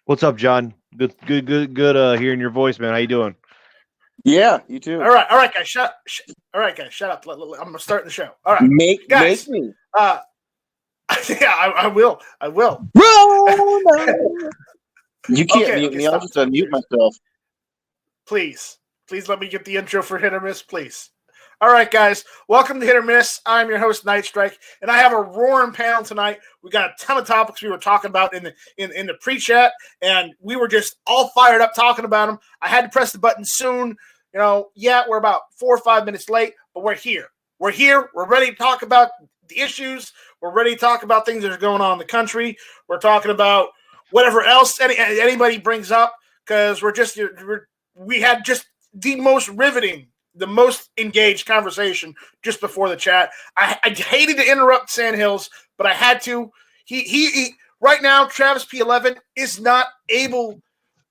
What's up, John? Good. Hearing your voice, man. How you doing? Yeah, you too. All right, guys. All right, guys. Shut up. I'm gonna start the show. All right, Make guys. me. Yeah, I will. You can't Okay, mute me. stop. I'll just unmute myself. Please let me get the intro for Hit or Miss, please. All right, guys. Welcome to Hit or Miss. I'm your host, Night Strike, and I have a roaring panel tonight. We got a ton of topics we were talking about in the pre-chat, and we were just all fired up talking about them. I had to press the button soon. You know, yeah, we're about 4 or 5 minutes late, but we're here. We're here. We're ready to talk about the issues. We're ready to talk about things that are going on in the country. We're talking about whatever else anybody brings up, because we had just the most riveting, the most engaged conversation just before the chat. I hated to interrupt Sandhills, but I had to. He right now, Travis P11 is not able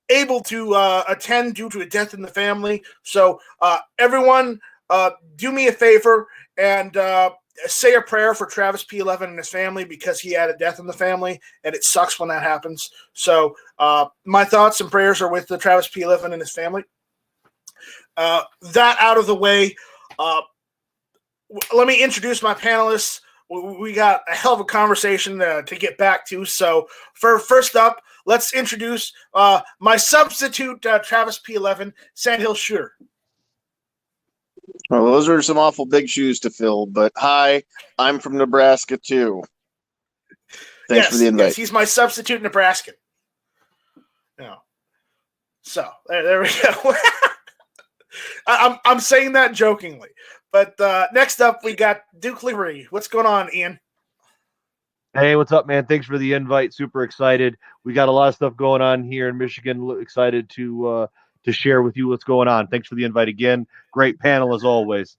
to attend due to a death in the family. So everyone, do me a favor and say a prayer for Travis P11 and his family, because he had a death in the family, and it sucks when that happens. So my thoughts and prayers are with the Travis P11 and his family. That out of the way, let me introduce my panelists. We got a hell of a conversation to get back to. So first up, let's introduce my substitute, Travis P11, Sandhill Shooter. Well, those are some awful big shoes to fill, but hi, I'm from Nebraska too. Thanks for the invite. Yes, he's my substitute Nebraskan. Yeah. So there we go. I'm saying that jokingly, but next up we got Duke Liberty. What's going on, Ian? Hey, what's up, man? Thanks for the invite. Super excited. We got a lot of stuff going on here in Michigan. Excited to share with you what's going on. Thanks for the invite again. Great panel as always.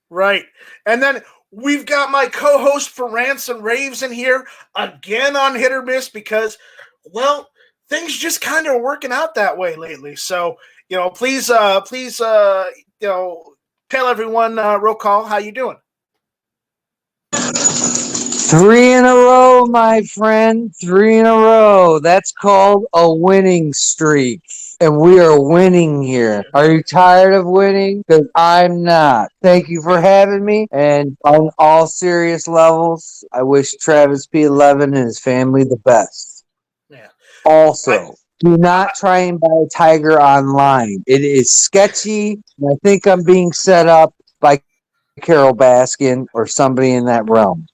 Right, and then we've got my co-host for Rants and Raves in here again on Hit or Miss, because, well, things just kind of working out that way lately. So, you know, please, tell everyone, roll call, how you doing? 3 in a row, my friend. 3 in a row. That's called a winning streak. And we are winning here. Are you tired of winning? Because I'm not. Thank you for having me. And on all serious levels, I wish Travis P11 and his family the best. Yeah. Also, do not try and buy a tiger online. It is sketchy. And I think I'm being set up by Carol Baskin or somebody in that realm.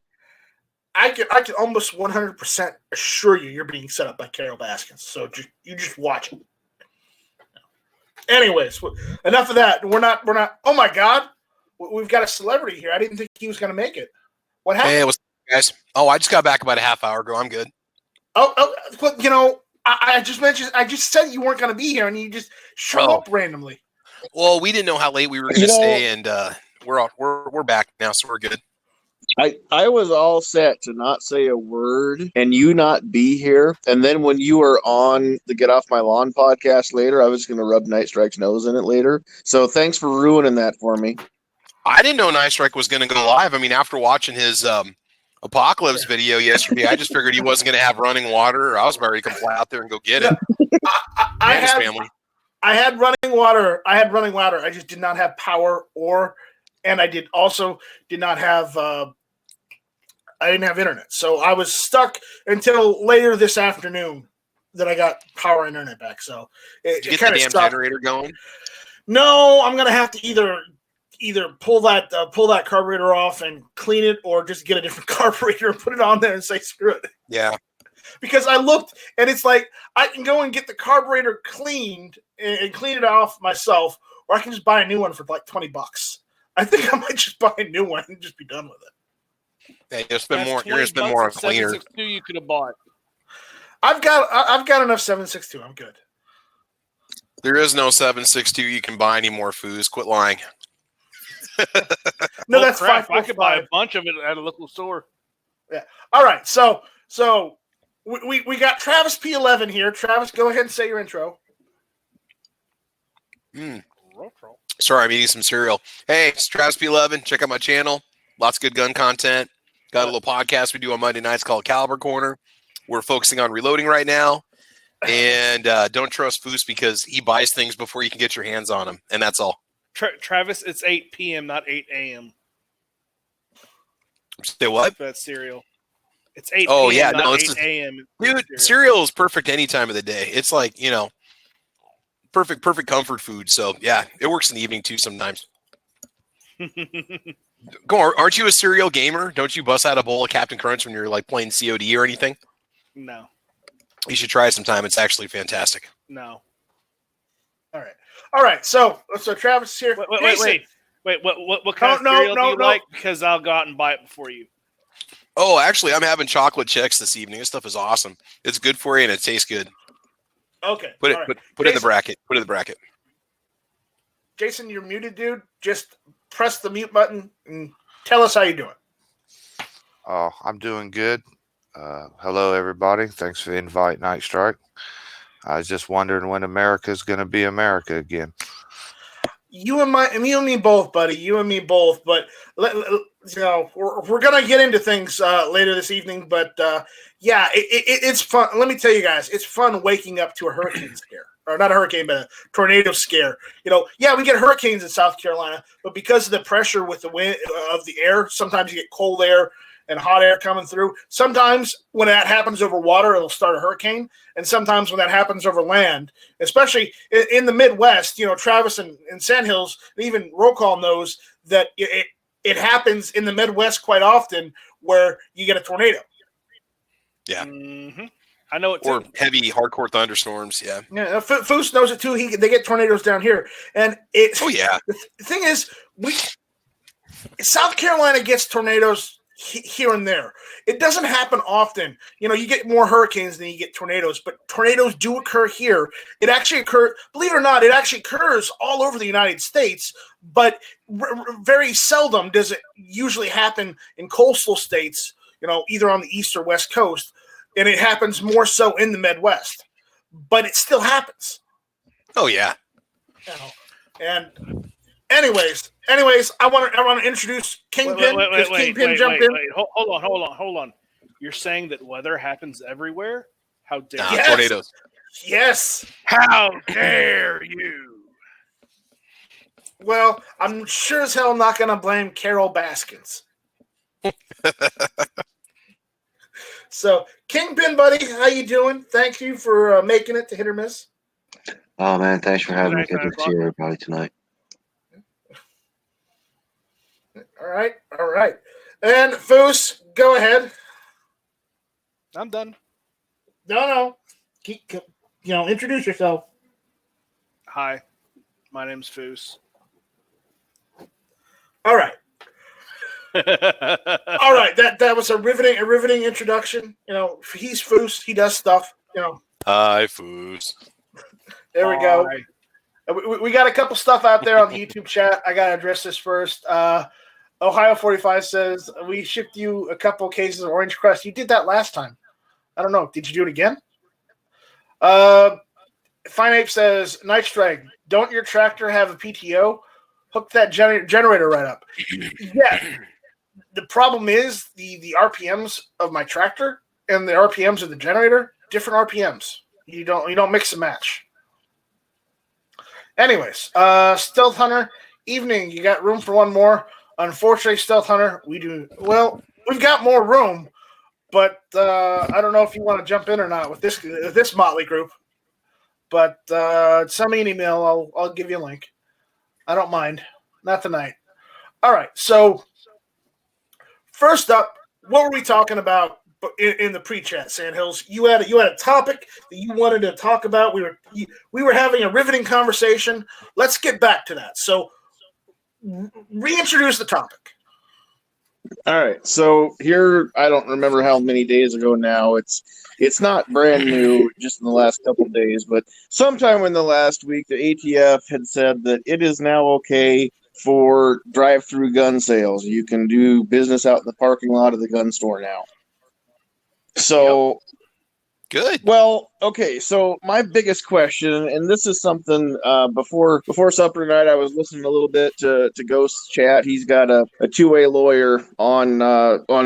I can almost 100% assure you're being set up by Carol Baskins. So you just watch it. Anyways, enough of that. We're not. Oh my God, we've got a celebrity here. I didn't think he was going to make it. What happened? Hey, what's up, guys? Oh, I just got back about a half hour ago. I'm good. Well, you know, I just mentioned. I just said you weren't going to be here, and you just showed up randomly. Well, we didn't know how late we were going to stay, and we're back now, so we're good. I was all set to not say a word and you not be here. And then when you were on the Get Off My Lawn podcast later, I was going to rub Night Strike's nose in it later. So thanks for ruining that for me. I didn't know Night Strike was going to go live. I mean, after watching his Apocalypse video yesterday, I just figured he wasn't going to have running water. I was about ready to come fly out there and go get it. I had running water. I just did not have power and I did not have I didn't have internet. So I was stuck until later this afternoon that I got power and internet back. So Did you get the damn generator going? No, I'm gonna have to either pull that carburetor off and clean it, or just get a different carburetor and put it on there and say screw it. Yeah. Because I looked and it's like I can go and get the carburetor cleaned and clean it off myself, or I can just buy a new one for like $20. I think I might just buy a new one and just be done with it. Yeah, you're going to spend more on cleaner. 762 you could have bought. I've got enough 762. I'm good. There is no 762 you can buy any more foos. Quit lying. No, that's crap. 5. I could buy a bunch of it at a local store. Yeah. All right. So we got Travis P11 here. Travis, go ahead and say your intro. Sorry, I'm eating some cereal. Hey, it's Travis P11. Check out my channel. Lots of good gun content. Got a little podcast we do on Monday nights called Caliber Corner. We're focusing on reloading right now. And don't trust Foos because he buys things before you can get your hands on them, and that's all. Travis, it's 8 p.m., not 8 a.m. Say what? That cereal. It's 8 Oh, p.m., yeah, not no, 8 it's a.m. Dude, cereal is perfect any time of the day. It's like, perfect comfort food. So, yeah, it works in the evening too sometimes. Go on, aren't you a cereal gamer? Don't you bust out a bowl of Captain Crunch when you're like playing COD or anything? No. You should try it sometime. It's actually fantastic. No. All right. So Travis is here. Wait. What kind of cereal do you like? Because I'll go out and buy it before you. Oh, actually, I'm having chocolate checks this evening. This stuff is awesome. It's good for you and it tastes good. Okay. Put it in the bracket. Put it in the bracket. Jason, you're muted, dude. Just press the mute button and tell us how you're doing. Oh, I'm doing good. Hello, everybody. Thanks for the invite, Night Strike. I was just wondering when America's going to be America again. You and me both, buddy. You and me both. But we're gonna get into things later this evening. But it's fun. Let me tell you guys, it's fun waking up to a hurricane scare, or not a hurricane, but a tornado scare. We get hurricanes in South Carolina, but because of the pressure with the wind of the air, sometimes you get cold air and hot air coming through. Sometimes when that happens over water, it'll start a hurricane. And sometimes when that happens over land, especially in the Midwest, Travis and Sandhills, and even Roll Call knows that it happens in the Midwest quite often where you get a tornado. Yeah. Mm-hmm. I know it too. Or heavy, hardcore thunderstorms. Yeah. Yeah. Foos knows it too. They get tornadoes down here. And oh, yeah. The thing is, South Carolina gets tornadoes here and there. It doesn't happen often. You get more hurricanes than you get tornadoes, but tornadoes do occur here. It actually occurs, believe it or not, it actually occurs all over the United States, but very seldom does it usually happen in coastal states, either on the east or west coast, and it happens more so in the Midwest, but it still happens. Oh, yeah. And Anyways, I want to introduce Kingpin. Wait, Kingpin jumped in. Hold on. You're saying that weather happens everywhere? How dare you? Yes. Tornadoes. Yes. How dare you? Well, I'm sure as hell not going to blame Carol Baskins. So, Kingpin, buddy, how you doing? Thank you for making it to Hit or Miss. Oh, man, thanks for having me. Good Good to see everybody tonight. All right. And Foos, go ahead. I'm done. No. Introduce yourself. Hi, my name's Foos. All right. All right. That was a riveting introduction. He's Foos. He does stuff. Hi, Foos. There we go. We got a couple stuff out there on the YouTube chat. I got to address this first. Ohio 45 says, we shipped you a couple cases of Orange Crust. You did that last time. I don't know. Did you do it again? Fine Ape says, Night Strike, don't your tractor have a PTO? Hook that generator right up. Yeah. The problem is the RPMs of my tractor and the RPMs of the generator, different RPMs. You don't mix and match. Anyways, Stealth Hunter, evening. You got room for one more? Unfortunately, Stealth Hunter, we've got more room, but I don't know if you want to jump in or not with this motley group. But send me an email. I'll give you a link. I don't mind. Not tonight. All right. So first up, what were we talking about in the pre-chat, Sandhills? You had a topic that you wanted to talk about. We were having a riveting conversation. Let's get back to that. So reintroduce the topic. All right. So here, I don't remember how many days ago now. It's not brand new, just in the last couple of days, but sometime in the last week, the ATF had said that it is now okay for drive-through gun sales. You can do business out in the parking lot of the gun store now. So, Good. Well, okay. So my biggest question, and this is something before supper tonight, I was listening a little bit to Ghost's chat. He's got a two-way lawyer on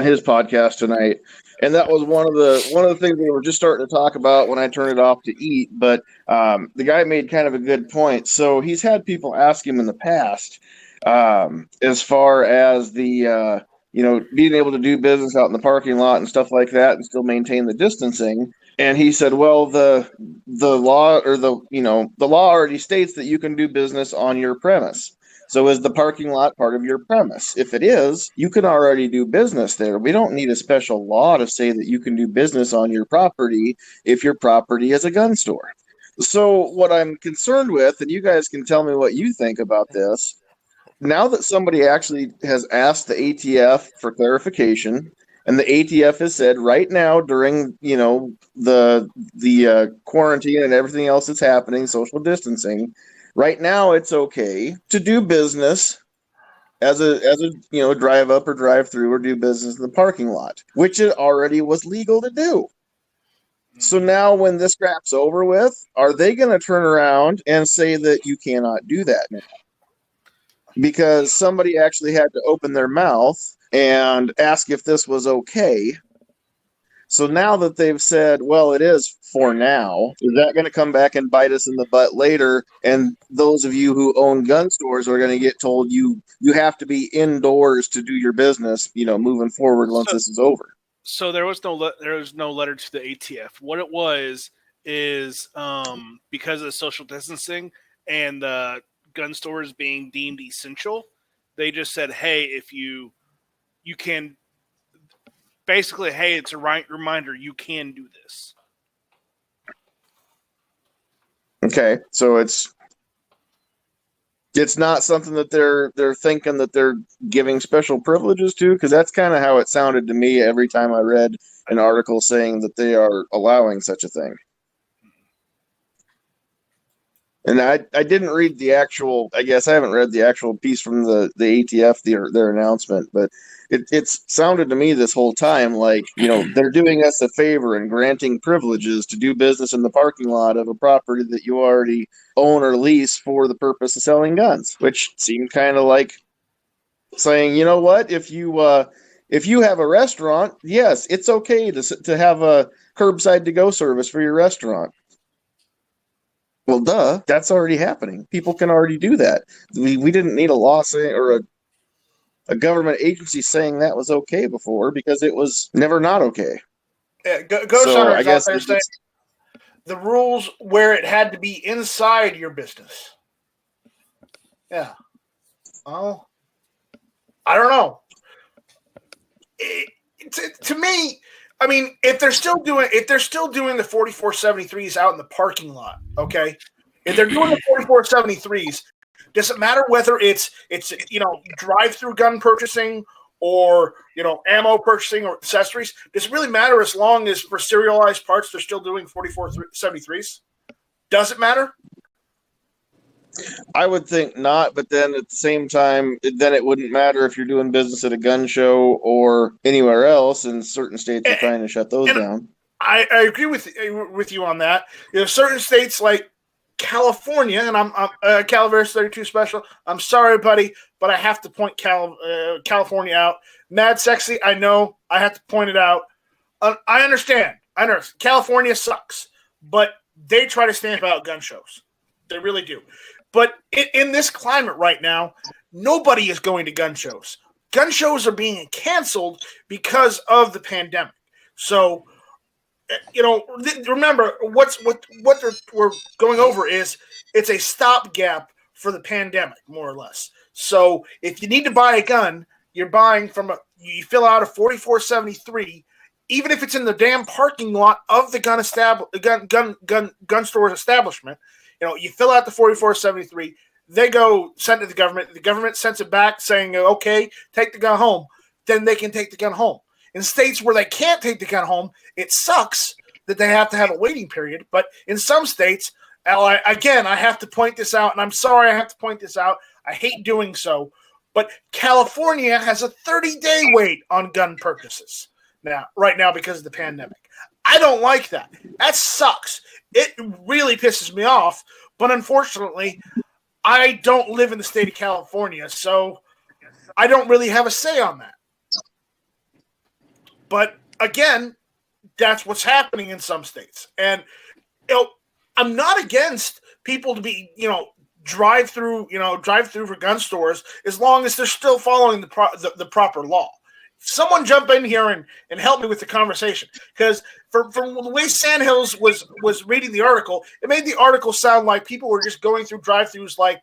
his podcast tonight. And that was one of the things we were just starting to talk about when I turned it off to eat. But the guy made kind of a good point. So he's had people ask him in the past, as far as the being able to do business out in the parking lot and stuff like that, and still maintain the distancing. And he said, well, the law, or the law already states that you can do business on your premise. So is the parking lot part of your premise? If it is, you can already do business there. We don't need a special law to say that you can do business on your property if your property is a gun store. So what I'm concerned with, and you guys can tell me what you think about this, now that somebody actually has asked the ATF for clarification, and the ATF has said right now during the quarantine and everything else that's happening, social distancing, right now it's okay to do business as a drive up or drive through or do business in the parking lot, which it already was legal to do. So now when this crap's over with, are they going to turn around and say that you cannot do that now? Because somebody actually had to open their mouth and ask if this was okay. So now that they've said, well, it is for now, is that going to come back and bite us in the butt later? And those of you who own gun stores are going to get told you have to be indoors to do your business, moving forward once this is over. So there was no letter to the ATF. What it was is because of the social distancing and the gun stores being deemed essential, they just said, hey, if you can, basically, hey, it's a reminder you can do this. Okay, so it's not something that they're thinking that they're giving special privileges to, because that's kind of how it sounded to me every time I read an article saying that they are allowing such a thing. And I didn't read the actual, I guess I haven't read the actual piece from the ATF, their announcement, but it's sounded to me this whole time like, they're doing us a favor and granting privileges to do business in the parking lot of a property that you already own or lease for the purpose of selling guns, which seemed kind of like saying, you know what, if you have a restaurant, yes, it's okay to have a curbside to-go service for your restaurant. Well, duh, that's already happening. People can already do that. We didn't need a law saying, or a government agency saying that was okay before, because it was never not okay. Yeah, Ghost So Hunter I is guess out there saying the rules where it had to be inside your business. Yeah. Oh, I don't know. To me, I mean, if they're still doing the 4473s out in the parking lot, okay? If they're doing the 4473s, does it matter whether it's drive-through gun purchasing or ammo purchasing or accessories? Does it really matter as long as for serialized parts they're still doing 4473s? Does it matter? I would think not, but then at the same time, then it wouldn't matter if you're doing business at a gun show or anywhere else, and certain states are trying to shut those down. I agree with you on that. Certain states like California, and I'm Calaveras 32 Special. I'm sorry, buddy, but I have to point California out. Mad Sexy, I know. I have to point it out. I understand. California sucks, but they try to stamp out gun shows. They really do. But in this climate right now, nobody is going to gun shows. Gun shows are being canceled because of the pandemic. So, remember what we're going over is it's a stopgap for the pandemic, more or less. So, if you need to buy a gun, you're buying you fill out a 4473, even if it's in the damn parking lot of the gun store's establishment. You fill out the 4473, they go send it to the government. The government sends it back saying, okay, take the gun home. Then they can take the gun home. In states where they can't take the gun home, it sucks that they have to have a waiting period. But in some states, I have to point this out, and I'm sorry I have to point this out. I hate doing so. But California has a 30-day wait on gun purchases right now because of the pandemic. I don't like that. That sucks. It really pisses me off. But unfortunately, I don't live in the state of California, so I don't really have a say on that. But again, that's what's happening in some states. And I'm not against people to be, drive through for gun stores as long as they're still following the proper law. Someone jump in here and help me with the conversation, because from the way Sandhills was reading the article, it made the article sound like people were just going through drive-throughs like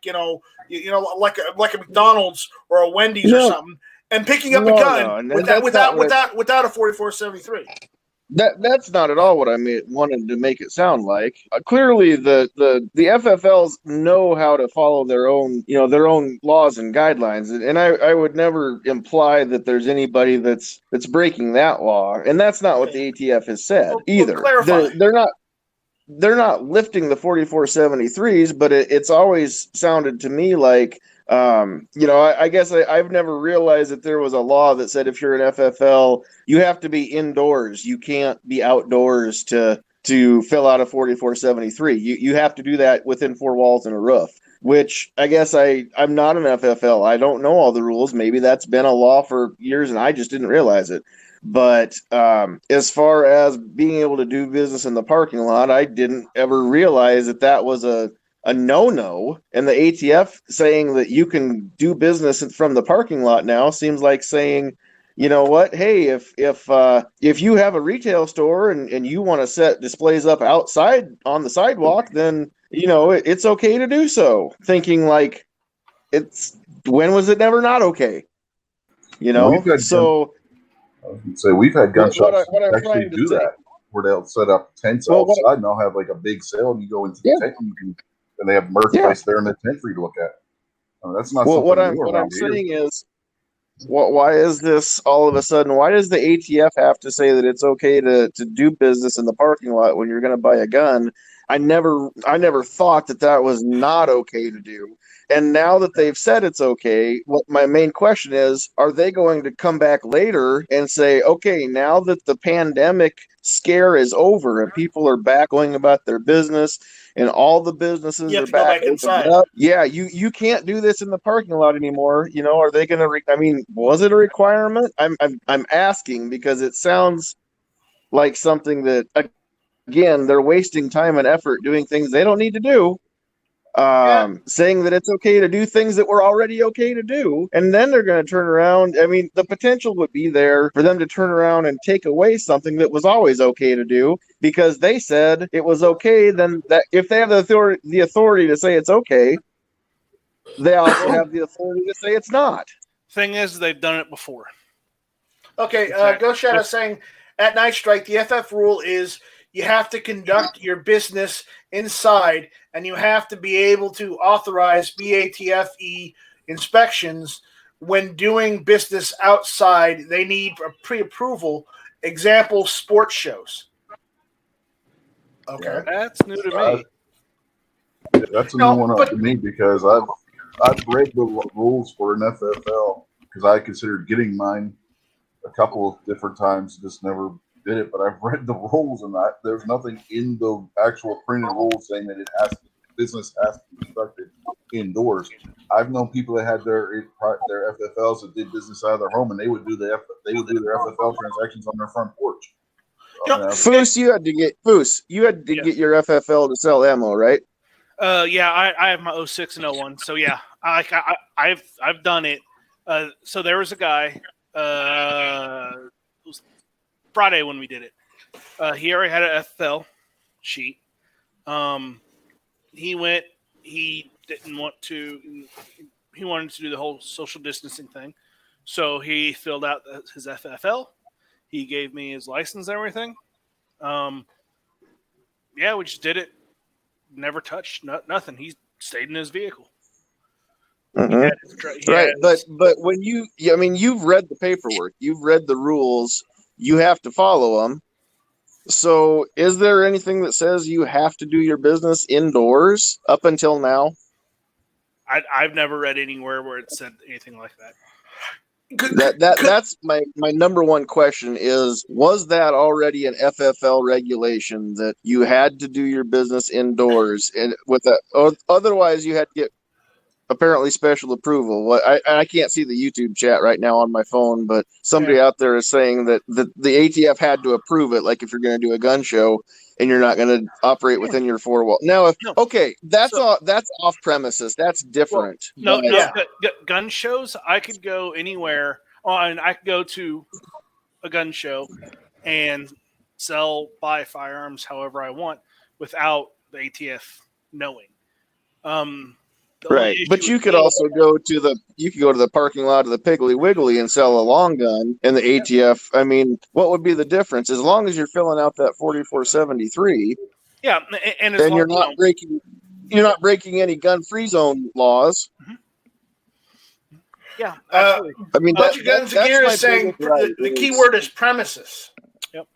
like a McDonald's or a Wendy's or something, and picking up a gun without a 4473. That's not at all what I wanted to make it sound like. Clearly, the FFLs know how to follow their own laws and guidelines, and I would never imply that there's anybody that's breaking that law, and that's not what the ATF has said either. They're not lifting the 4473s, but it's always sounded to me like. I guess I've never realized that there was a law that said if you're an FFL, you have to be indoors. You can't be outdoors to fill out a 4473. You have to do that within four walls and a roof, which I guess I'm not an FFL. I don't know all the rules. Maybe that's been a law for years and I just didn't realize it. But as far as being able to do business in the parking lot, I didn't ever realize that was a no-no, and the ATF saying that you can do business from the parking lot now seems like saying, you know what, hey, if you have a retail store and you want to set displays up outside on the sidewalk, then it's okay to do so. Thinking like, when was it never not okay? So we've had gun shops what actually do that, where they'll set up tents outside and they'll have like a big sale and you go into the tent and they have merchandise there in the tent for you to look at. That's not something what I'm saying is, why is this all of a sudden? Why does the ATF have to say that it's okay to do business in the parking lot when you're going to buy a gun? I never thought that was not okay to do. And now that they've said it's okay, what my main question is, are they going to come back later and say, okay, now that the pandemic scare is over and people are back going about their business and all the businesses are back inside? Yeah, you can't do this in the parking lot anymore. Are they going to? Was it a requirement? I'm asking because it sounds like something that, again, they're wasting time and effort doing things they don't need to do. Saying that it's okay to do things that were already okay to do, and then they're going to turn around. The potential would be there for them to turn around and take away something that was always okay to do because they said it was okay. Then that if they have the authority to say it's okay, they also have the authority to say it's not. Thing is, they've done it before. Okay, Ghost Shadow saying at Night Strike, the FF rule is you have to conduct your business inside, and you have to be able to authorize BATFE inspections when doing business outside. They need a pre-approval. Example, sports shows. Okay, that's new to me. That's a new one to me because I've read the rules for an FFL because I considered getting mine a couple of different times, just never did it. But I've read the rules and there's nothing in the actual printed rules saying that business has to be conducted indoors. I've known people that had their FFLs that did business out of their home, and they would do their FFL transactions on their front porch. Foos, you had to get get your FFL to sell ammo, right? Yeah, I have my 06 and 01, so yeah, I've done it. So there was a guy. It was Friday when we did it. He already had an FFL sheet. He went. He didn't want to. He wanted to do the whole social distancing thing, so he filled out his FFL. He gave me his license and everything. Yeah, we just did it. Never touched nothing. He stayed in his vehicle. Mm-hmm. Right, but when you've read the paperwork, you've read the rules, you have to follow them. So, is there anything that says you have to do your business indoors up until now? I've never read anywhere where it said anything like that. That's my number one question is, was that already an FFL regulation that you had to do your business indoors, and with that, otherwise you had to get apparently special approval. What I can't see the YouTube chat right now on my phone, but somebody out there is saying that the ATF had to approve it. Like if you're going to do a gun show and you're not going to operate within your four wall. Now, that's off premises. That's different. Well, gun shows. I could go anywhere. And I could go to a gun show and buy firearms however I want without the ATF knowing. Right, but you could also go to the parking lot of the Piggly Wiggly and sell a long gun, and the ATF. I mean, what would be the difference? As long as you're filling out that 4473, yeah, and you're not breaking any gun-free zone laws. Mm-hmm. Yeah, I mean, Bunch of Guns and Gear is saying the key word is premises. Yep.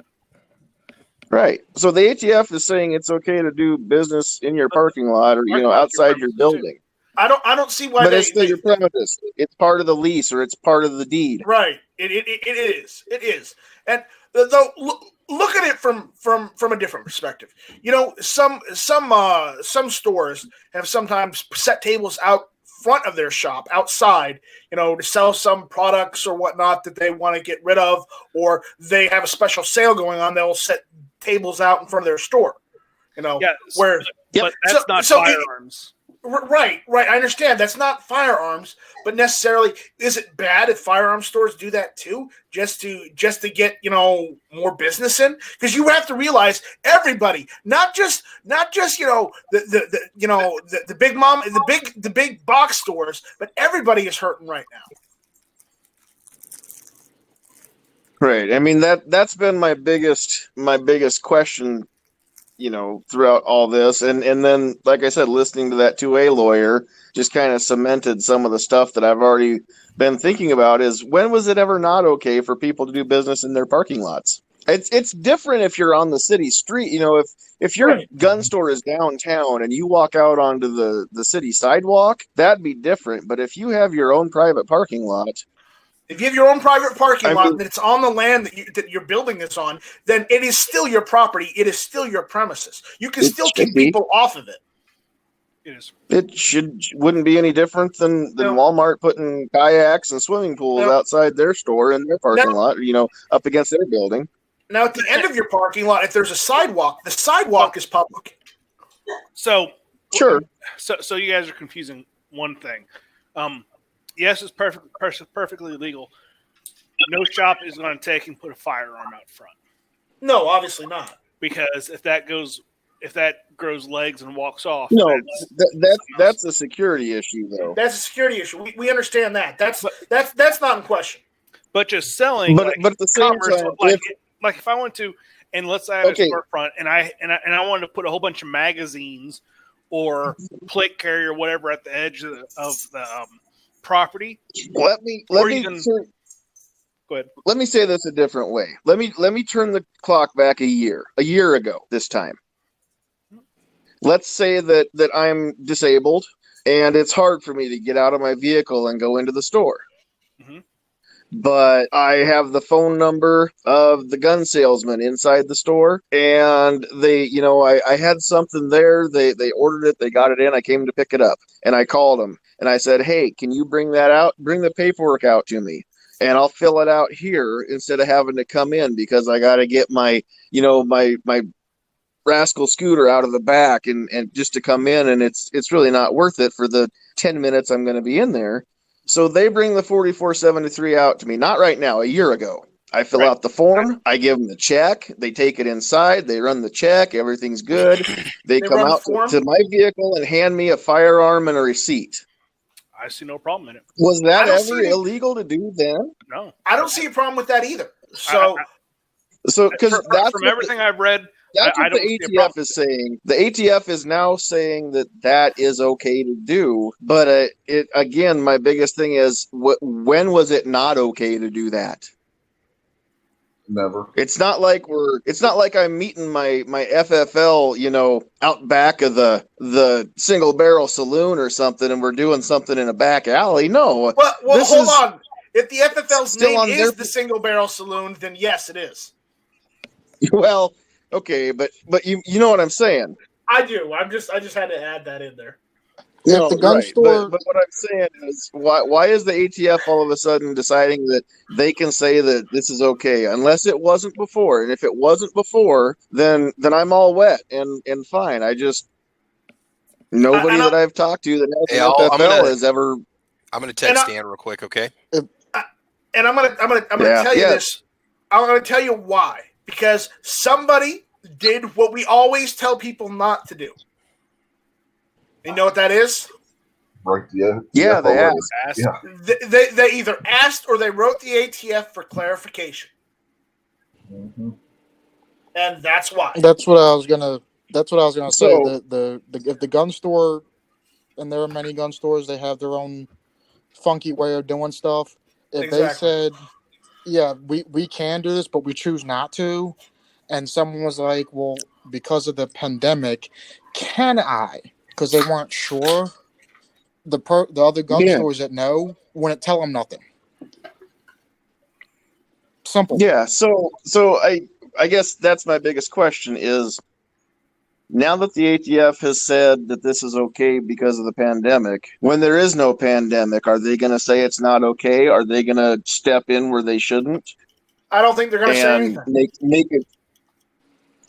Right. So the ATF is saying it's okay to do business in your parking lot or outside your building. I don't see why. But it's still your premises. It's part of the lease or it's part of the deed. Right. It is. And though look at it from a different perspective. Some stores have sometimes set tables out front of their shop outside, to sell some products or whatnot that they want to get rid of, or they have a special sale going on. They'll set tables out in front of their store. But that's not firearms. Right. I understand that's not firearms, but necessarily, is it bad if firearms stores do that too, just to get more business in? Because you have to realize everybody, not just the big mom, the big box stores, but everybody is hurting right now. Right. I mean that's been my biggest question. Throughout all this. And then, like I said, listening to that 2A lawyer just kind of cemented some of the stuff that I've already been thinking about is when was it ever not okay for people to do business in their parking lots? It's different if you're on the city street. If your gun store is downtown and you walk out onto the city sidewalk, that'd be different. But if you have your own private parking lot, if you have your own private parking lot and it's on the land that you're building this on, then it is still your property. It is still your premises. You can still keep people off of it. It is. It wouldn't be any different than Walmart putting kayaks and swimming pools outside their store in their parking lot, up against their building. Now, at the end of your parking lot, if there's a sidewalk, the sidewalk is public. So sure. So you guys are confusing one thing. Yes, it's perfectly legal. No shop is going to take and put a firearm out front. No, obviously not. Because if that grows legs and walks off, that's a security issue, though. That's a security issue. We understand that. That's not in question. But just selling, but at the same time, like if I went to, and let's say I had a storefront, and I wanted to put a whole bunch of magazines or plate carrier or whatever at the edge of the property. Let me go ahead. Let me say this a different way. Let me turn the clock back a year ago this time. Let's say that I'm disabled and it's hard for me to get out of my vehicle and go into the store. Mm-hmm. But I have the phone number of the gun salesman inside the store, and they, I had something there. They ordered it. They got it in. I came to pick it up, and I called them, and I said, "Hey, can you bring that out? Bring the paperwork out to me, and I'll fill it out here instead of having to come in because I got to get my rascal scooter out of the back and just to come in, and it's really not worth it for the 10 minutes I'm going to be in there." So they bring the 4473 out to me, not right now, a year ago. I fill out the form. I give them the check. They take it inside. They run the check. Everything's good. They come out to my vehicle and hand me a firearm and a receipt. I see no problem in it. Was that ever illegal to do then? No. I don't see a problem with that either. So because from everything I've read, that's what the ATF is saying. The ATF is now saying that is okay to do. But again, my biggest thing is, when was it not okay to do that? Never. It's not like I'm meeting my FFL, out back of the single barrel saloon or something, and we're doing something in a back alley. No. Well, hold on. If the FFL's name is the single barrel saloon, then yes, it is. Well. Okay, but you know what I'm saying. I do. I just had to add that in there. No, If the gun right. store, But what I'm saying is, why is the ATF all of a sudden deciding that they can say that this is okay, unless it wasn't before? And if it wasn't before, then I'm all wet and fine. I just nobody And that I've talked to that has Hey, an FFL has ever. I'm gonna text Dan real quick, okay? And I'm gonna Yeah, tell you yeah. this. I'm gonna tell you why. Because somebody did what we always tell people not to do. You know what that is? Right. Yeah, they FFL asked. Yeah. They either asked or they wrote the ATF for clarification. Mm-hmm. And that's why. that's what I was gonna say. So- If the gun store, and there are many gun stores, they have their own funky way of doing stuff. If they Exactly. said, yeah, we can do this, but we choose not to, and someone was like, well, because of the pandemic, can I? Because they weren't sure. The other gun Yeah. stores that know wouldn't tell them nothing. Simple. Yeah, so I guess that's my biggest question is, now that the ATF has said that this is okay because of the pandemic, when there is no pandemic, are they going to say it's not okay? Are they going to step in where they shouldn't I don't think they're gonna say and anything. make it?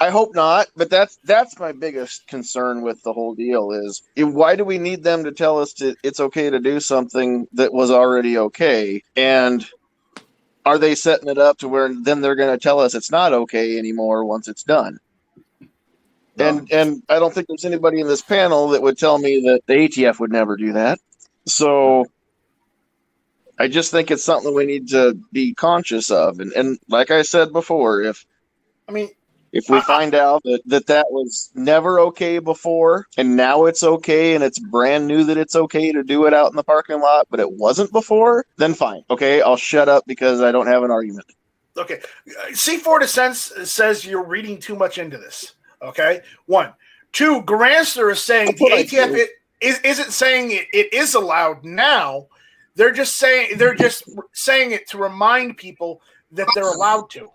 I hope not, but that's my biggest concern with the whole deal is, why do we need them to tell us it's okay to do something that was already okay? And are they setting it up to where then they're going to tell us it's not okay anymore once it's done? No. And I don't think there's anybody in this panel that would tell me that the ATF would never do that. So I just think it's something we need to be conscious of. And like I said before, if we find out that was never okay before and now it's okay and it's brand new that it's okay to do it out in the parking lot, but it wasn't before, then fine. Okay, I'll shut up because I don't have an argument. Okay. C4 Dissent says you're reading too much into this. Okay. 1. 2, Grandster is saying the ATF isn't saying it is allowed now. They're just saying it to remind people that they're allowed to.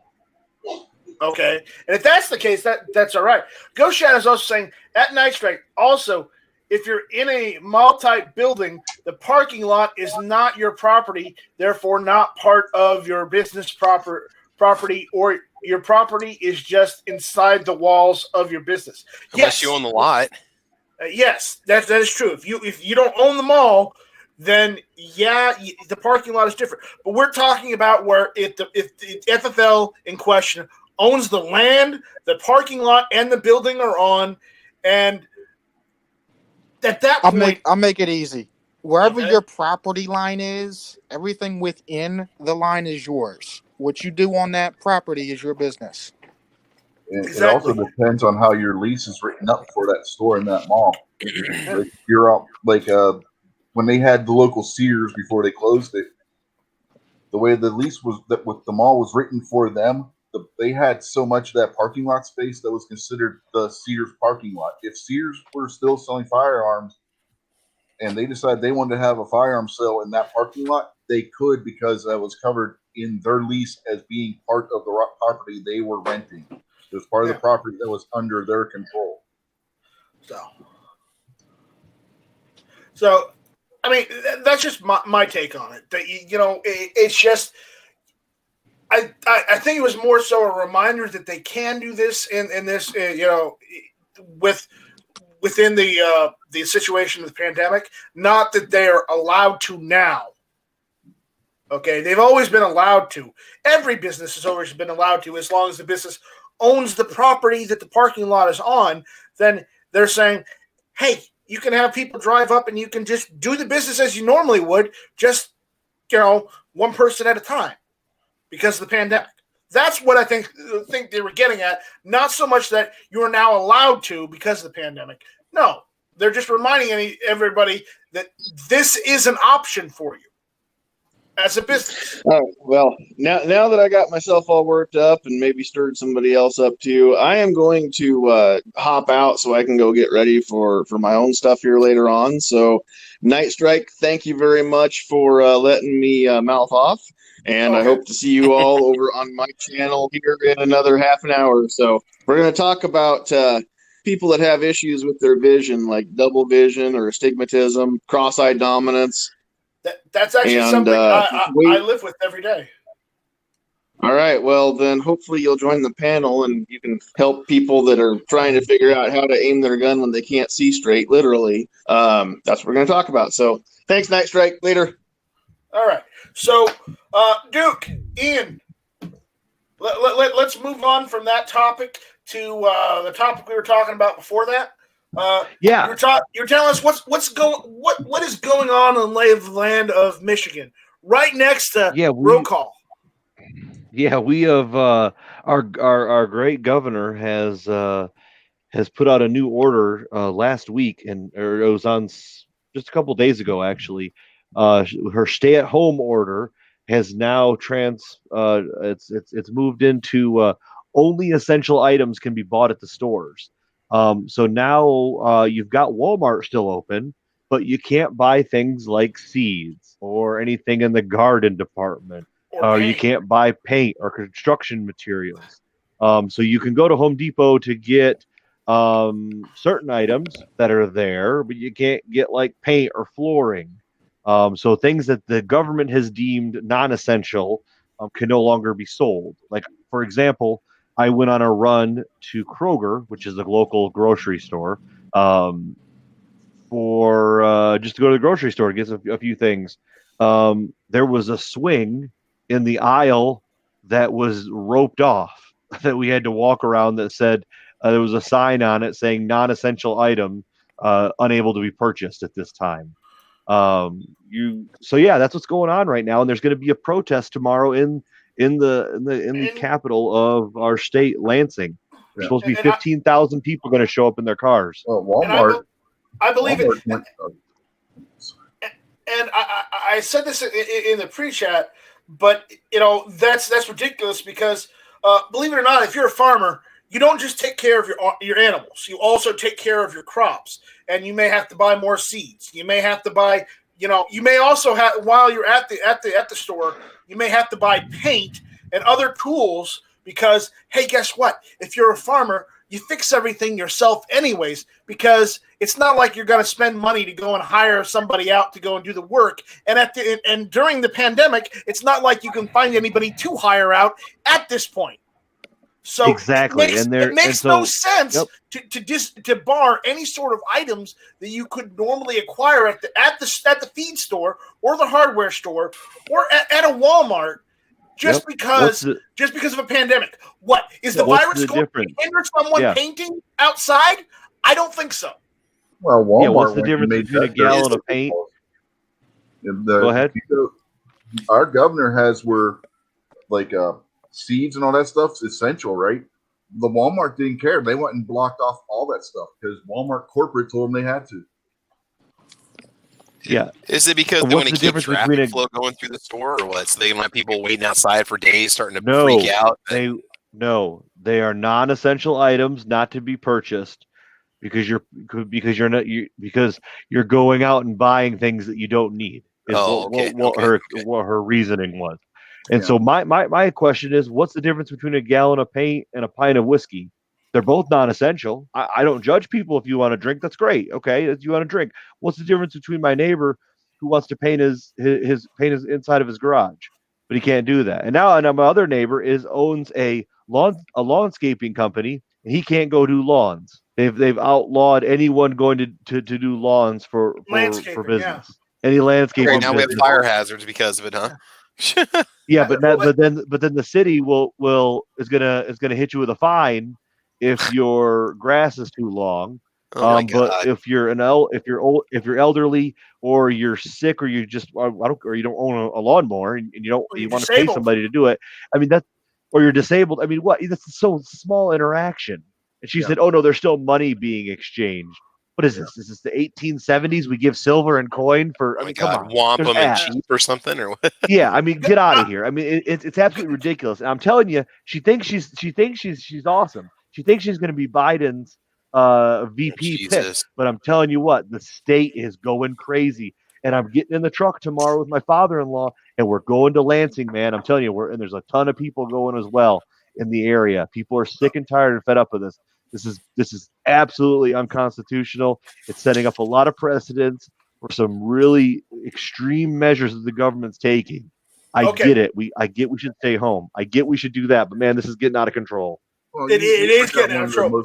Okay. And if that's the case, that's all right. Ghost Shadow is also saying at Night Strike, also, if you're in a mall-type building, the parking lot is not your property, therefore not part of your business property, or your property is just inside the walls of your business. Unless you own the lot. Yes, that is true. If you don't own the mall, then the parking lot is different. But we're talking about where if the FFL in question owns the land, the parking lot, and the building are on, and at that point, I'll make it easy. Wherever your property line is, everything within the line is yours. What you do on that property is your business. It also depends on how your lease is written up for that store in that mall. Like you're out, when they had the local Sears before they closed it, the way the lease was that with the mall was written for them, they had so much of that parking lot space that was considered the Sears parking lot. If Sears were still selling firearms and they decided they wanted to have a firearm sale in that parking lot, they could, because that was covered in their lease as being part of the property they were renting. It was part of the property that was under their control. So I mean, that's just my take on it. That it's just. I think it was more so a reminder that they can do this in this within the situation of the pandemic, not that they are allowed to now. Okay, they've always been allowed to. Every business has always been allowed to, as long as the business owns the property that the parking lot is on. Then they're saying, hey, you can have people drive up and you can just do the business as you normally would, just one person at a time. Because of the pandemic. That's what I think they were getting at. Not so much that you are now allowed to because of the pandemic. No, they're just reminding everybody that this is an option for you as a business. Oh, well, now that I got myself all worked up and maybe stirred somebody else up too, I am going to hop out so I can go get ready for my own stuff here later on. So, Night Strike, thank you very much for letting me mouth off. And I hope to see you all over on my channel here in another half an hour or so. We're going to talk about people that have issues with their vision, like double vision or astigmatism, cross-eye dominance. That's actually And, something I we- live with every day. All right. Well, then hopefully you'll join the panel and you can help people that are trying to figure out how to aim their gun when they can't see straight, literally. That's what we're going to talk about. So thanks, Night Strike. Later. All right. So, Duke, Ian, let's move on from that topic to the topic we were talking about before that. Yeah. You're telling us what is going on in the lay of the land of Michigan, right next to roll call. Yeah, we have our great governor has put out a new order last week, or it was on just a couple days ago actually. Her stay-at-home order has now it's moved into only essential items can be bought at the stores. So now you've got Walmart still open, but you can't buy things like seeds or anything in the garden department. Or you can't buy paint or construction materials. So you can go to Home Depot to get certain items that are there, but you can't get like paint or flooring. So things that the government has deemed non-essential can no longer be sold. Like, for example, I went on a run to Kroger, which is a local grocery store, for just to go to the grocery store to get a few things. There was a swing in the aisle that was roped off that we had to walk around that said there was a sign on it saying non-essential item unable to be purchased at this time. So yeah, that's what's going on right now, and there's going to be a protest tomorrow in the capital of our state, Lansing. There's supposed to be 15,000 people going to show up in their cars. Well, Walmart. I believe Walmart it. And I said this in the pre-chat, but that's ridiculous because believe it or not, if you're a farmer, you don't just take care of your animals. You also take care of your crops, and you may have to buy more seeds. You may have to buy, you may also have, while you're at the store, you may have to buy paint and other tools because, hey, guess what? If you're a farmer, you fix everything yourself anyways, because it's not like you're going to spend money to go and hire somebody out to go and do the work. And during the pandemic, it's not like you can find anybody to hire out at this point. So exactly, it makes no sense to bar any sort of items that you could normally acquire at the feed store or the hardware store or at a Walmart. Just because of a pandemic. What is the virus going to hinder someone painting outside? I don't think so. Well, Walmart. What's the difference between a gallon of paint? Go ahead. Our governor has where seeds and all that stuff's essential, right? The Walmart didn't care. They went and blocked off all that stuff because Walmart corporate told them they had to. Yeah. Is it because they want to keep traffic flow going through the store, or what? So they can let people waiting outside for days starting to freak out? They are non-essential items not to be purchased because you're going out and buying things that you don't need. What her reasoning was. And so my question is, what's the difference between a gallon of paint and a pint of whiskey? They're both non-essential. I don't judge people. If you want to drink, that's great. Okay, if you want to drink, what's the difference between my neighbor who wants to paint his inside of his garage, but he can't do that? And now my other neighbor owns a landscaping company, and he can't go do lawns. They've outlawed anyone going to do lawns for business. Yeah. Any landscaping. Right now we have fire hazards because of it, huh? Yeah, but then the city is gonna hit you with a fine if your grass is too long. But if you're elderly or you're sick or you don't own a lawnmower and you want to pay somebody to do it, I mean or you're disabled. I mean, what? That's so small interaction. And she said, "Oh no, there's still money being exchanged." What is this? Is this the 1870s? We give silver and coin for? Come on, wampum and cheap or something, or what? Yeah, I mean, get out of here. I mean, it's absolutely ridiculous. And I'm telling you, she thinks she's awesome. She thinks she's going to be Biden's VP pick. But I'm telling you what, the state is going crazy. And I'm getting in the truck tomorrow with my father-in-law, and we're going to Lansing, man. I'm telling you, and there's a ton of people going as well in the area. People are sick and tired and fed up with this. This is absolutely unconstitutional. It's setting up a lot of precedents for some really extreme measures that the government's taking. I Okay. get it. I get we should stay home. I get we should do that. But man, this is getting out of control. Well, It is getting out of control.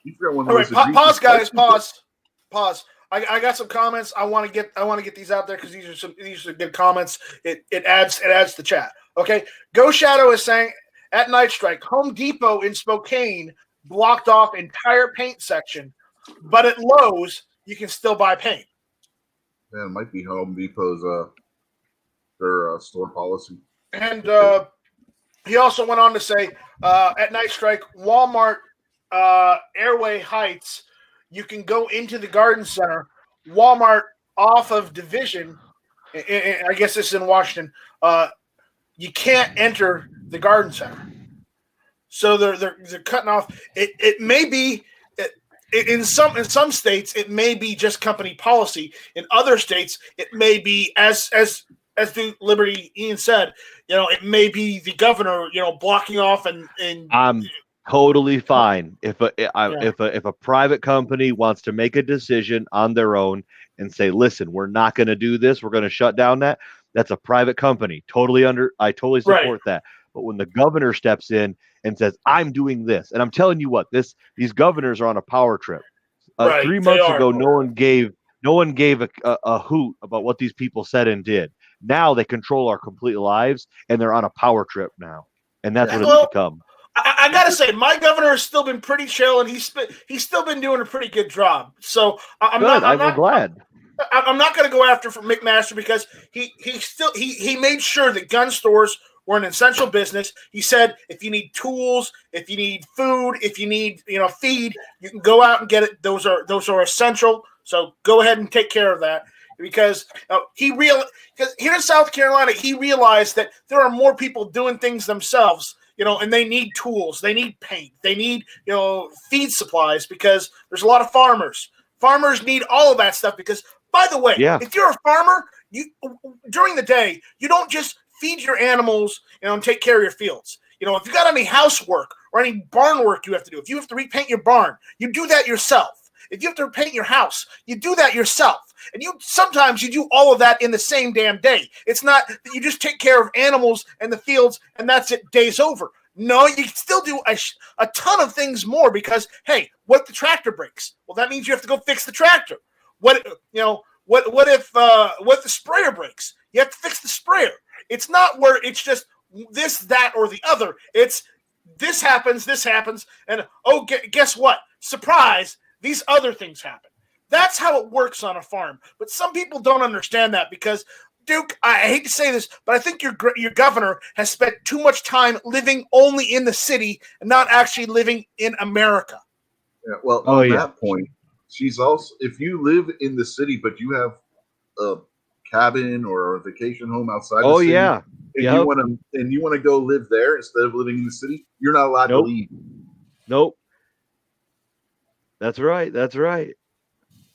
You forgot one of All the right, most pause, guys. egregious Pause. I got some comments. I want to get these out there because these are good comments. It adds to the chat. Okay. Go Shadow is saying at Night Strike, Home Depot in Spokane blocked off entire paint section, but at Lowe's you can still buy paint. Man, it might be Home Depot's their store policy. And he also went on to say at Night Strike, Walmart Airway Heights, you can go into the garden center. Walmart off of Division, I guess this is in Washington, you can't enter the garden center. So they're cutting off. It may be in some states it may be just company policy. In other states it may be as the Liberty Ian said, it may be the governor, blocking off and I'm totally fine if a private company wants to make a decision on their own and say, listen, we're not going to do this, we're going to shut down that's a private company. I totally support that. But when the governor steps in and says, I'm doing this, and I'm telling you what, these governors are on a power trip. 3 months ago, no one gave a hoot about what these people said and did. Now they control our complete lives, and they're on a power trip now, and that's what it's become. I gotta say, my governor has still been pretty chill, and he's still been doing a pretty good job. So I'm glad. I'm not going to go after for McMaster because he made sure that gun stores were an essential business. He said if you need tools, if you need food, if you need feed, you can go out and get it. Those are essential. So go ahead and take care of that. Because because here in South Carolina, he realized that there are more people doing things themselves, and they need tools, they need paint, they need feed supplies because there's a lot of farmers. Farmers need all of that stuff because, by the way, if you're a farmer, during the day you don't just feed your animals, and take care of your fields. If you got any housework or any barn work you have to do, if you have to repaint your barn, you do that yourself. If you have to paint your house, you do that yourself. And sometimes you do all of that in the same damn day. It's not that you just take care of animals and the fields and that's it, day's over. No, you can still do a ton of things more because, hey, what if the tractor breaks? Well, that means you have to go fix the tractor. What if the sprayer breaks? You have to fix the sprayer. It's not where it's just this, that, or the other. It's this happens, and guess what? Surprise, these other things happen. That's how it works on a farm. But some people don't understand that because, Duke, I hate to say this, but I think your governor has spent too much time living only in the city and not actually living in America. Yeah, well, on that point, she's also, if you live in the city but you have a cabin or a vacation home outside the city, and you want to go live there instead of living in the city, you're not allowed to leave. Nope. That's right.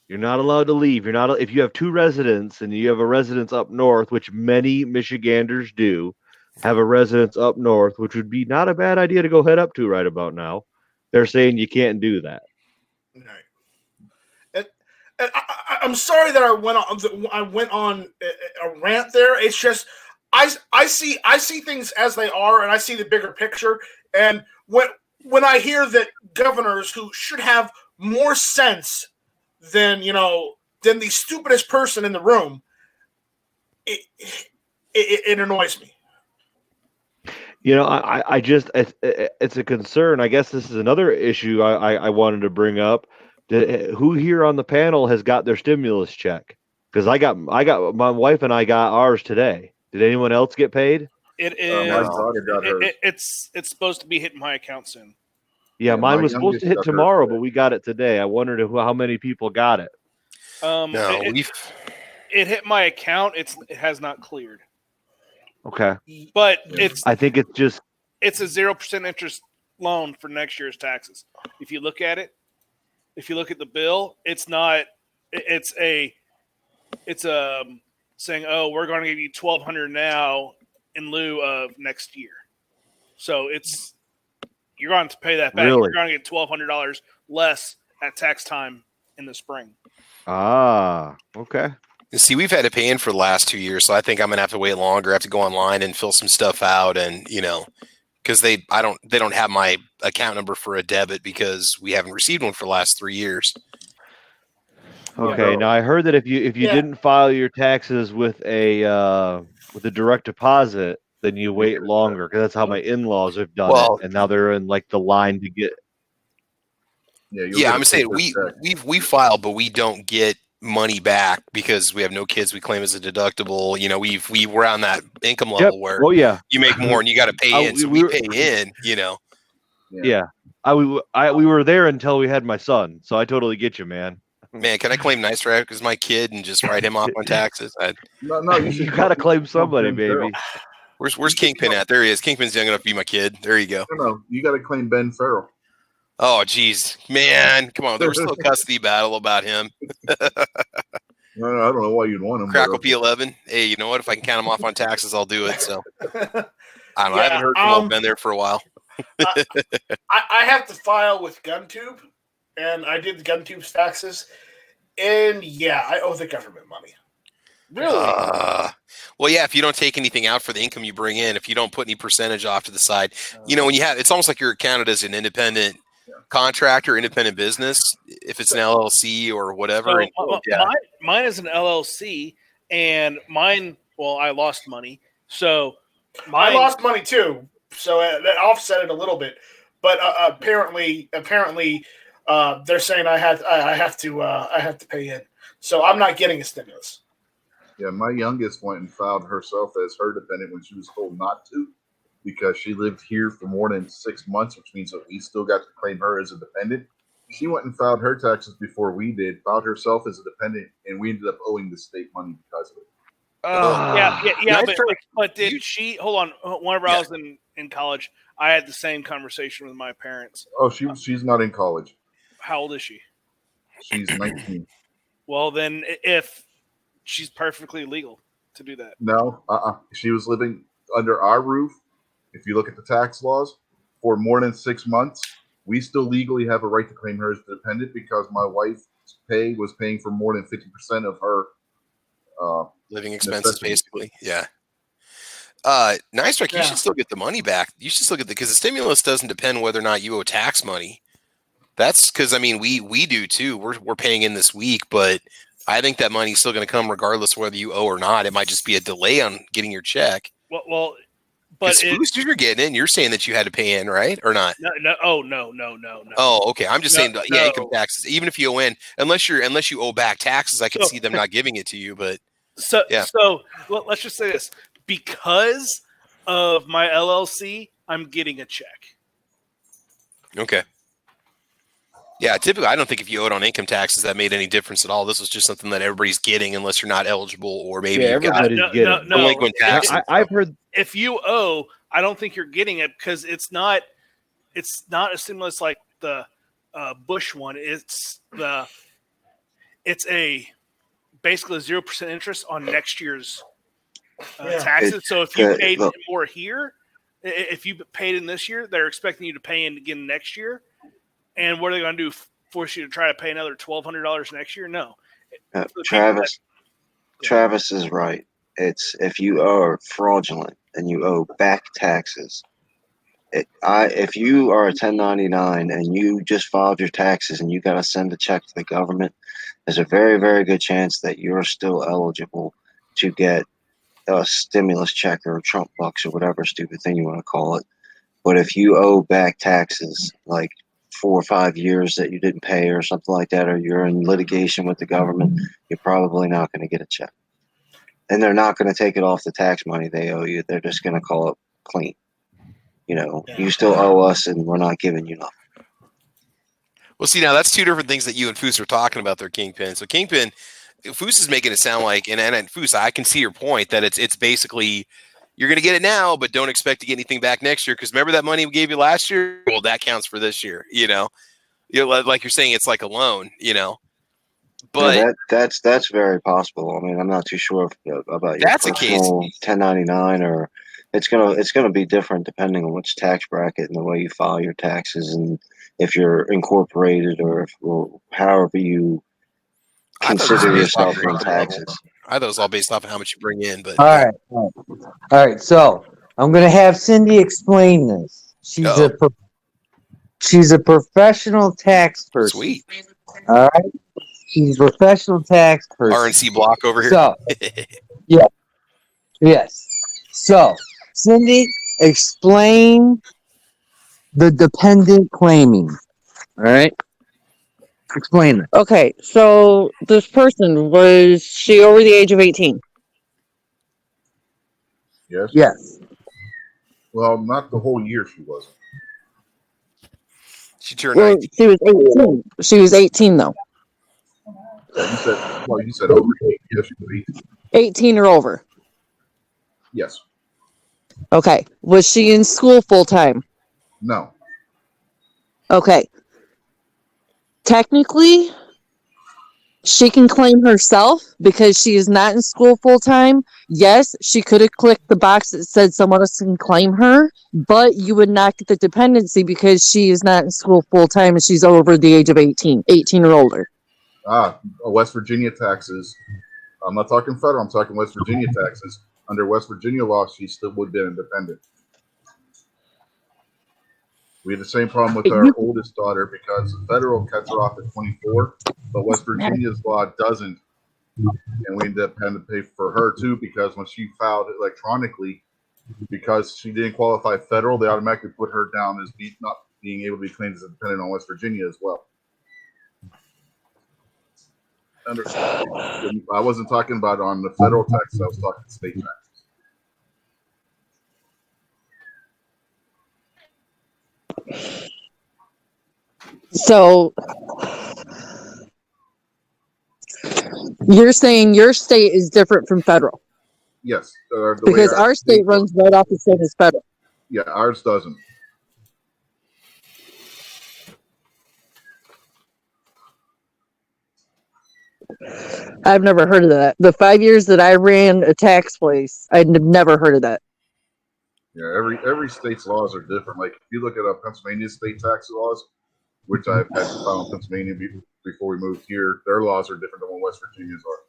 You're not allowed to leave. You're not if you have two residents and you have a residence up north, which many Michiganders do, have a residence up north, which would be not a bad idea to go head up to right about now. They're saying you can't do that. Right. And I'm sorry that I went on a rant there. It's just I see things as they are, and I see the bigger picture. And when I hear that governors who should have more sense than the stupidest person in the room, it annoys me. I just it's a concern. I guess this is another issue I wanted to bring up. Who here on the panel has got their stimulus check? Because I got my wife and I got ours today. Did anyone else get paid? It is. My daughter got hers. It's supposed to be hitting my account soon. Yeah, mine was supposed to hit tomorrow, but we got it today. I wondered how many people got it. It hit my account. It has not cleared. Okay, but I think it's a 0% interest loan for next year's taxes. If you look at it, if you look at the bill, it's not. It's saying, oh, we're going to give you $1,200 now in lieu of next year. So it's You're going to pay that back. Really? You're going to get $1,200 less at tax time in the spring. Ah, okay. See, we've had to pay in for the last 2 years, so I think I'm gonna have to wait longer. I have to go online and fill some stuff out, and because they don't have my account number for a debit because we haven't received one for the last 3 years. Okay. Now I heard that if you Yeah. didn't file your taxes with a direct deposit, then you wait longer because that's how my in-laws have done Well- it, and now they're in like the line to get. Yeah, I'm saying we file, but we don't get money back because we have no kids. We claim as a deductible. We're on that income level where Oh yeah. you make more and you got to pay in. So we pay in. Yeah. We were there until we had my son, so I totally get you, man. Man, can I claim Nice Track as my kid and just write him off on taxes? No, you gotta claim somebody, baby. Where's Kingpin at? There he is. Kingpin's young enough to be my kid. There you go. No, you got to claim Ben Farrell. Oh, geez, man, come on. There was still a custody battle about him. No, I don't know why you'd want him. Crackle P11. Hey, you know what? If I can count him off on taxes, I'll do it. So I don't know. I haven't heard from old Ben there for a while. I have to file with GunTube, and I did the GunTube's taxes, and yeah, I owe the government money. Really? Well, yeah. If you don't take anything out for the income you bring in, if you don't put any percentage off to the side, when you have, it's almost like you're counted as an independent contractor, independent business. If it's an LLC or whatever. Mine is an LLC, and mine. Well, I lost money, so I lost money too. So that offset it a little bit, but apparently, they're saying I have to pay in. So I'm not getting a stimulus. Yeah, my youngest went and filed herself as her dependent when she was told not to, because she lived here for more than 6 months, which means that we still got to claim her as a dependent. She went and filed her taxes before we did, filed herself as a dependent, and we ended up owing the state money because of it. Yeah. But did she? Hold on. Whenever I was in college, I had the same conversation with my parents. Oh, she's not in college. How old is she? She's 19. Well, then, if she's perfectly legal to do that. No, she was living under our roof. If you look at the tax laws, for more than 6 months, we still legally have a right to claim her as a dependent because my wife's pay was paying for more than 50% of her living expenses, basically. Yeah. Nice Strike, you should still get the money back. You should still get because the stimulus doesn't depend whether or not you owe tax money. That's because we do too. We're paying in this week, but I think that money's still going to come regardless of whether you owe or not. It might just be a delay on getting your check. Well, but you're getting in. You're saying that you had to pay in, right, or not? No. Oh, okay. I'm just saying, income taxes. Even if you owe in, unless you owe back taxes, I can see them not giving it to you. But so let's just say this: because of my LLC, I'm getting a check. Okay. Yeah, typically, I don't think if you owed on income taxes that made any difference at all. This was just something that everybody's getting, unless you're not eligible or maybe everybody's getting delinquent taxes. I've heard if you owe, I don't think you're getting it because it's not a stimulus like the Bush one. It's basically 0% interest on next year's taxes. So if you paid more here, if you paid in this year, they're expecting you to pay in again next year. And what are they going to do? Force you to try to pay another $1,200 next year? No. Travis is right. It's if you are fraudulent and you owe back taxes. If you are a 1099 and you just filed your taxes and you got to send a check to the government, there's a very, very good chance that you're still eligible to get a stimulus check or Trump bucks or whatever stupid thing you want to call it. But if you owe back taxes, like 4 or 5 years that you didn't pay or something like that, or you're in litigation with the government, you're probably not going to get a check. And they're not going to take it off the tax money they owe you. They're just going to call it clean. You still owe us and we're not giving you nothing. Well, see, now that's two different things that you and Foose are talking about there, Kingpin. So Kingpin, Foose is making it sound like, and Foose, I can see your point that it's basically you're going to get it now, but don't expect to get anything back next year. Because remember that money we gave you last year? Well, that counts for this year. Like you're saying, it's like a loan. But that's very possible. I mean, I'm not too sure about your that's a case 1099 or it's gonna be different depending on which tax bracket and the way you file your taxes, and if you're incorporated or however you I thought it was consider based off yourself your on income level. taxes. I thought it was all based off of how much you bring in, but All right. All right. So I'm going to have Cindy explain this. She's a professional tax person. Sweet. All right. She's a professional tax person. RNC block over here. So, yeah. Yes. So, Cindy, explain the dependent claiming. All right. Explain it. Okay, so this person, was she over the age of 18? Yes. Yes. Well, not the whole year she wasn't. She turned Well, 19. she was 18. She was 18 though. You said over 18. Yes, she was 18. 18 or over. Yes. Okay. Was she in school full time? No. Okay. Technically, she can claim herself because she is not in school full time. Yes, she could have clicked the box that said someone else can claim her, but you would not get the dependency because she is not in school full time and she's over the age of 18 or older. West Virginia taxes. I'm not talking federal. I'm talking West Virginia taxes. Under West Virginia law, she still would have been independent. We had the same problem with our oldest daughter because the federal cuts her off at 24, but West Virginia's law doesn't. And we ended up having to pay for her too because when she filed electronically, because she didn't qualify federal, they automatically put her down as not being able to be claimed as a dependent on West Virginia as well. I wasn't talking about on the federal taxes, I was talking state taxes. So you're saying your state is different from federal? Yes. Because our state runs right off the same as federal. Yeah, ours doesn't. I've never heard of that. The 5 years that I ran a tax place, I'd never heard of that. Yeah, every state's laws are different. Like if you look at Pennsylvania state tax laws, which I've had to file in Pennsylvania before we moved here, their laws are different than what West Virginia's are.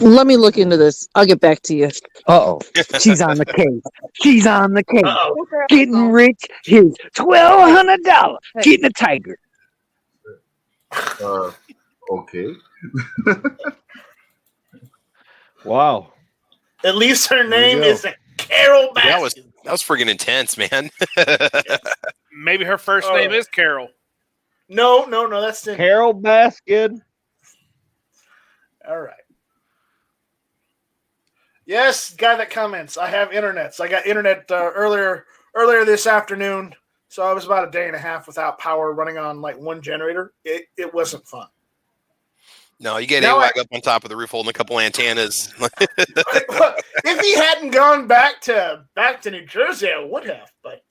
Let me look into this. I'll get back to you. Uh-oh. She's on the case. She's on the case. Getting rich is $1,200. Getting a tiger. Okay. Wow. At least her There you name go. isn't Carol Baskin. That was friggin' intense, man. Maybe her first name is Carol. No, that's the Carol Baskin. All right. Yes, guy that comments. I have internet. So I got internet earlier this afternoon. So I was about a day and a half without power, running on like one generator. It wasn't fun. No, you get Now AWAG up on top of the roof holding a couple antennas. If he hadn't gone back to New Jersey, I would have. But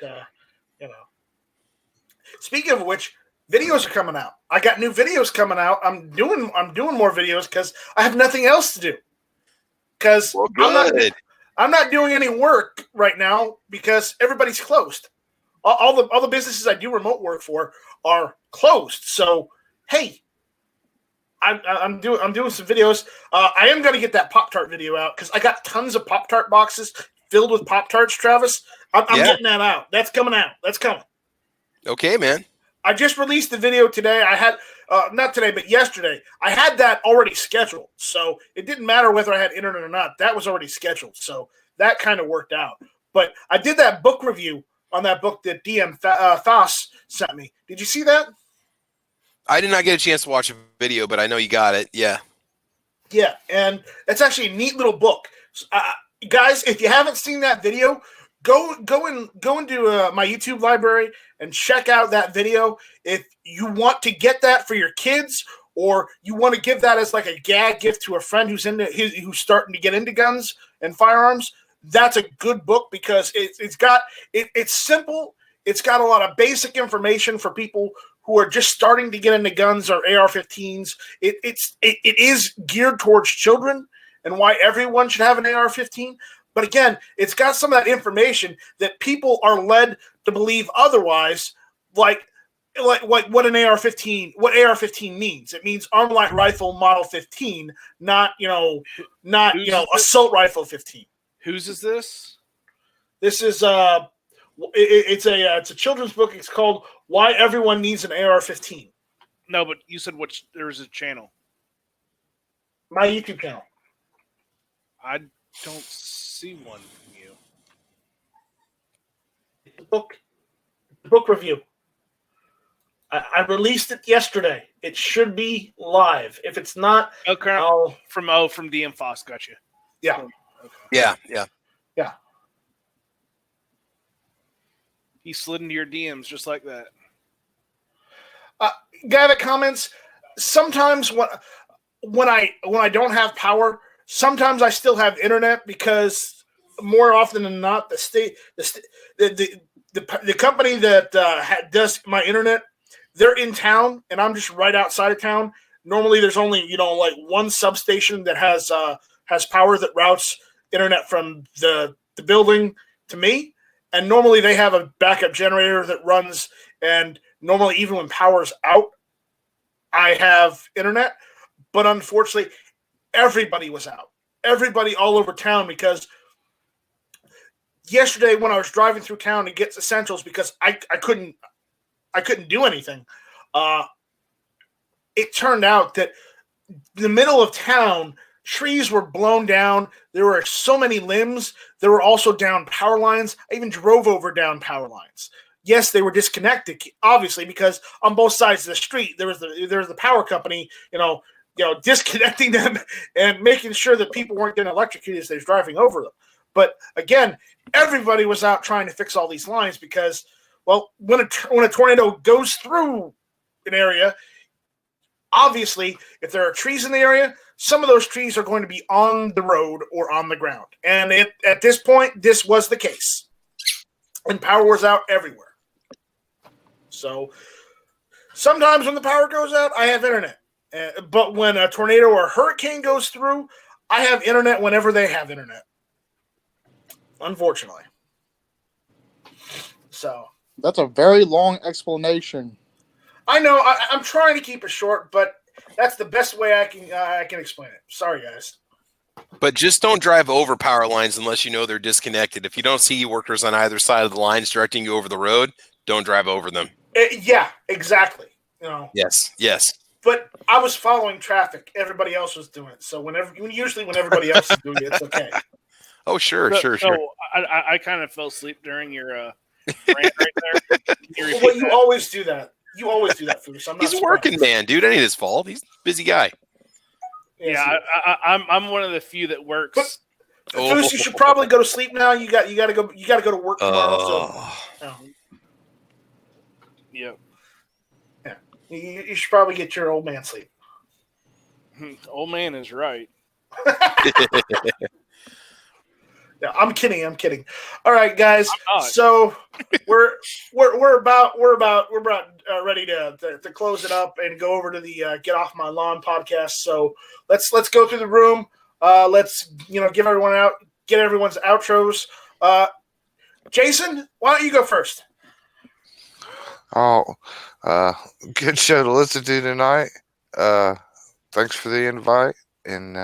Speaking of which, videos are coming out. I got new videos coming out. I'm doing more videos because I have nothing else to do. Because I'm not doing any work right now because everybody's closed. All the businesses I do remote work for are closed. So hey, I'm doing some videos. I am going to get that Pop-Tart video out because I got tons of Pop-Tart boxes filled with Pop-Tarts, Travis. I'm getting that out. That's coming out. That's coming. Okay, man. I just released the video today. I had not today, but yesterday. I had that already scheduled, so it didn't matter whether I had internet or not. That was already scheduled, so that kind of worked out. But I did that book review on that book that DM Thos sent me. Did you see that? I did not get a chance to watch a video, but I know you got it. Yeah. Yeah, and it's actually a neat little book. Guys, if you haven't seen that video, go into my YouTube library and check out that video. If you want to get that for your kids, or you want to give that as like a gag gift to a friend who's starting to get into guns and firearms, that's a good book because it's simple. It's got a lot of basic information for people who are just starting to get into guns or AR-15s. It is geared towards children, and why everyone should have an AR-15. But again, it's got some of that information that people are led to believe otherwise, like what an AR-15 means. It means Armalite Light Rifle Model 15, not assault rifle 15. Whose is this? This is it's a children's book. It's called Why Everyone Needs an AR-15. No, but you said there was a channel. My YouTube channel. I don't see one from you. Book review. I released it yesterday. It should be live. If it's not, okay. From DM Foss, gotcha. Yeah. Okay. Yeah. He slid into your DMs just like that. Guy that comments. Sometimes when I don't have power, sometimes I still have internet because more often than not, the company that does my internet, they're in town and I'm just right outside of town. Normally, there's only like one substation that has power that routes internet from the building to me, and normally they have a backup generator that runs. And normally, even when power's out, I have internet. But unfortunately, everybody was out. Everybody all over town, because yesterday when I was driving through town to get essentials, because I couldn't do anything. It turned out that the middle of town, trees were blown down. There were so many limbs. There were also down power lines. I even drove over down power lines. Yes, they were disconnected, obviously, because on both sides of the street there was the power company, disconnecting them and making sure that people weren't getting electrocuted as they was driving over them. But again, everybody was out trying to fix all these lines because, well, when a tornado goes through an area, obviously, if there are trees in the area, some of those trees are going to be on the road or on the ground. And at this point, this was the case. And power was out everywhere. So sometimes when the power goes out, I have internet. But when a tornado or a hurricane goes through, I have internet whenever they have internet. Unfortunately. So that's a very long explanation. I know. I'm trying to keep it short, but that's the best way I can explain it. Sorry, guys. But just don't drive over power lines unless you know they're disconnected. If you don't see workers on either side of the lines directing you over the road, don't drive over them. Yeah, exactly. Yes. But I was following traffic. Everybody else was doing it. So usually when everybody else is doing it, it's okay. Oh, sure. I kind of fell asleep during your rant right there. Well, you always do that. You always do that, Foos. He's a working man, dude. Ain't his fault. He's a busy guy. Yeah, I'm one of the few that works. But, Foos, you should probably go to sleep now. You got to go to work tomorrow. Yep. Yeah. You should probably get your old man sleep. Old man is right. Yeah, I'm kidding. All right, guys. So we're about ready to close it up and go over to the Get Off My Lawn podcast. So let's go through the room. Let's get everyone's outros. Jason, why don't you go first? Oh, good show to listen to tonight. Thanks for the invite, and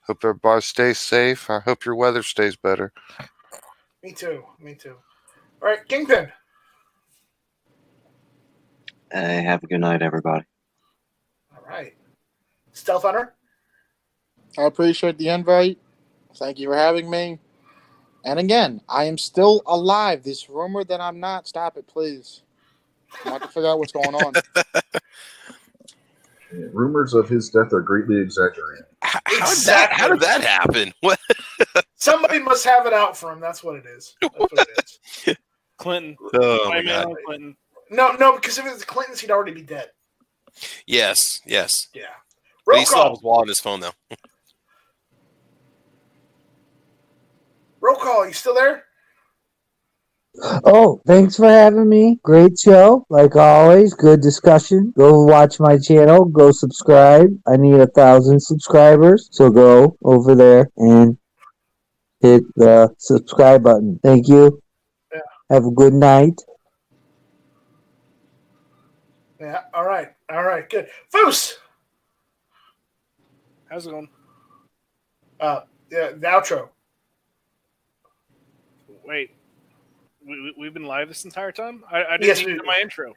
hope everybody stays safe. I hope your weather stays better. Me too. All right, Kingpin. Hey, have a good night, everybody. All right. Stealth Hunter. I appreciate the invite. Thank you for having me. And again, I am still alive. This rumor that I'm not, stop it, please. I want to figure out what's going on. Yeah, rumors of his death are greatly exaggerated. How did that happen? What? Somebody must have it out for him. That's what it is. Clinton. Oh, my God. Clinton. No, because if it was the Clintons, he'd already be dead. Yes. Yeah. But Roll he still has call. his wallet on his phone, though. Roll call. You still there? Oh, thanks for having me. Great show, like always. Good discussion. Go watch my channel. Go subscribe. I need 1,000 subscribers, so go over there and hit the subscribe button. Thank you. Yeah. Have a good night. Yeah. All right. Good. Foos. How's it going? Yeah. The outro. Wait, we've been live this entire time? I didn't Yes, even do my intro.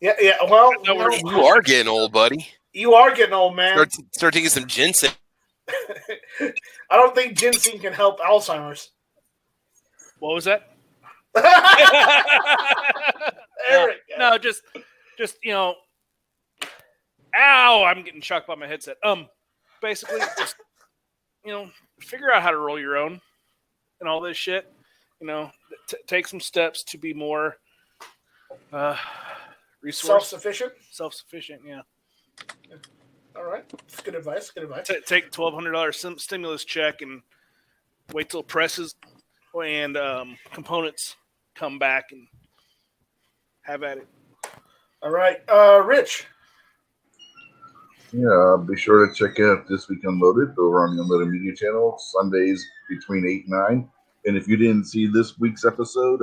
Yeah. Well, You are getting old, buddy. You are getting old, man. Start taking some ginseng. I don't think ginseng can help Alzheimer's. What was that? Eric. No, just ow! I'm getting shocked by my headset. Basically, just figure out how to roll your own and all this shit. Take some steps to be more Self-sufficient. Self-sufficient, yeah. All right, that's good advice. Take $1,200 stimulus check and wait till presses and components come back and have at it. All right, Rich. Yeah, be sure to check out This Week Unloaded over on the Unloaded Media channel, Sundays between 8 and 9. And if you didn't see this week's episode,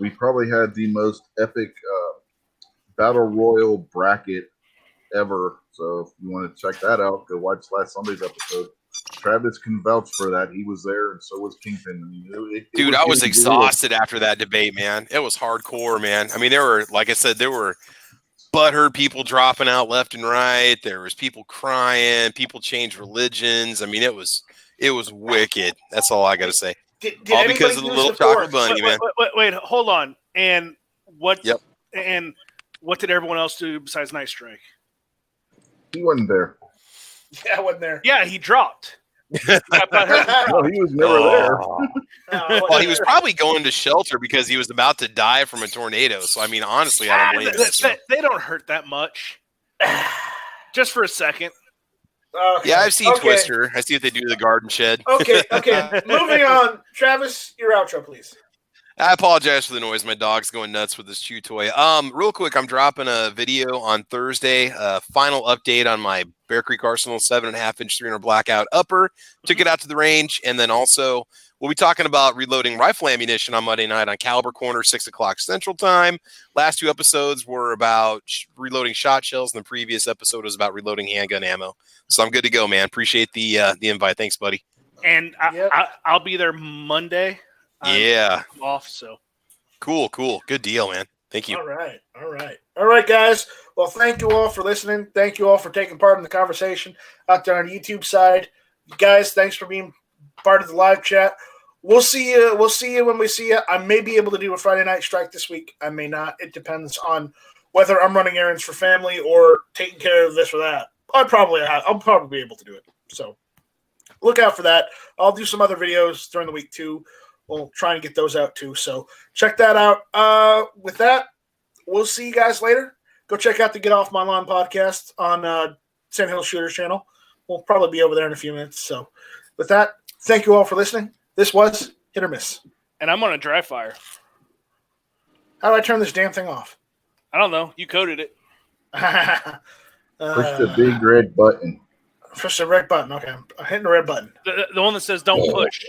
we probably had the most epic Battle Royal bracket ever. So if you want to check that out, go watch last Sunday's episode. Travis can vouch for that. He was there, and so was Kingpin. I mean, Dude, I was exhausted after that debate, man. It was hardcore, man. I mean, like I said, there were butthurt people dropping out left and right. There was people crying. People changed religions. I mean, it was wicked. That's all I got to say. All because of the little chocolate bunny, man. Wait, hold on. And what? Yep. And what did everyone else do besides Night Strike? He wasn't there. Yeah, I wasn't there. Yeah, he dropped. No, he was never there. Well, he was probably going to shelter because he was about to die from a tornado. So, I mean, honestly, I don't blame him. They don't hurt that much. Just for a second. Okay. Yeah, I've seen Twister. I see what they do to the garden shed. Okay. Moving on. Travis, your outro, please. I apologize for the noise. My dog's going nuts with this chew toy. Real quick, I'm dropping a video on Thursday. Final update on my Bear Creek Arsenal 7.5-inch 300 blackout upper. Took it out to the range, and then also we'll be talking about reloading rifle ammunition on Monday night on Caliber Corner, 6:00 Central Time. Last two episodes were about reloading shot shells, and the previous episode was about reloading handgun ammo. So I'm good to go, man. Appreciate the invite. Thanks, buddy. And I'll be there Monday. Yeah. I'm off, so. Cool. Good deal, man. Thank you. All right, guys. Well, thank you all for listening. Thank you all for taking part in the conversation out there on the YouTube side. Guys, thanks for being part of the live chat. We'll see you when we see you. I may be able to do a Friday night strike this week. I may not. It depends on whether I'm running errands for family or taking care of this or that. I'll probably be able to do it. So look out for that. I'll do some other videos during the week too. We'll try and get those out too. So check that out. With that, we'll see you guys later. Go check out the Get Off My Lawn podcast on Sand Hill Shooter's channel. We'll probably be over there in a few minutes. So with that, thank you all for listening. This was Hit or Miss. And I'm on a dry fire. How do I turn this damn thing off? I don't know. You coded it. Push the big red button. Push the red button. Okay. I'm hitting the red button. The one that says don't push.